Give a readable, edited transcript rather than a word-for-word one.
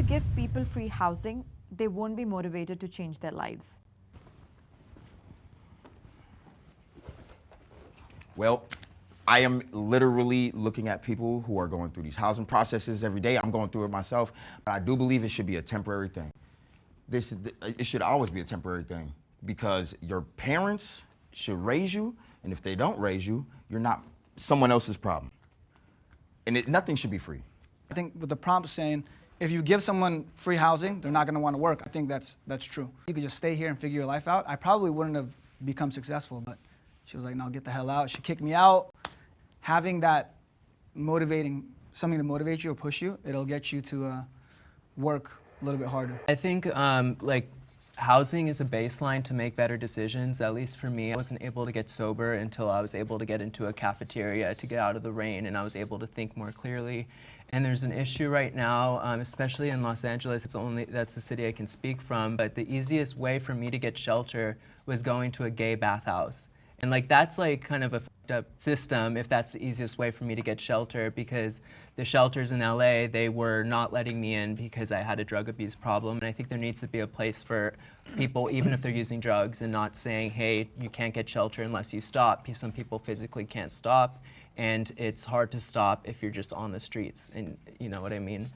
you give people free housing, they won't be motivated to change their lives. Well, I am literally looking at people who are going through these housing processes every day. I'm going through it myself, but I do believe it should be a temporary thing. It should always be a temporary thing because your parents should raise you, and if they don't raise you, you're not someone else's problem. And nothing should be free. I think with the prompt saying, if you give someone free housing, they're not going to want to work. I think that's true. You could just stay here and figure your life out. I probably wouldn't have become successful, but she was like, no, get the hell out. She kicked me out. Having that something to motivate you or push you, it'll get you to work a little bit harder. I think like housing is a baseline to make better decisions. At least for me, I wasn't able to get sober until I was able to get into a cafeteria to get out of the rain, and I was able to think more clearly. And there's an issue right now, especially in Los Angeles. That's the city I can speak from. But the easiest way for me to get shelter was going to a gay bathhouse. And like that's like kind of a fucked up system if that's the easiest way for me to get shelter, because the shelters in LA, they were not letting me in because I had a drug abuse problem. And I think there needs to be a place for people, even if they're using drugs, and not saying, hey, you can't get shelter unless you stop, because some people physically can't stop. And it's hard to stop if you're just on the streets, and you know what I mean?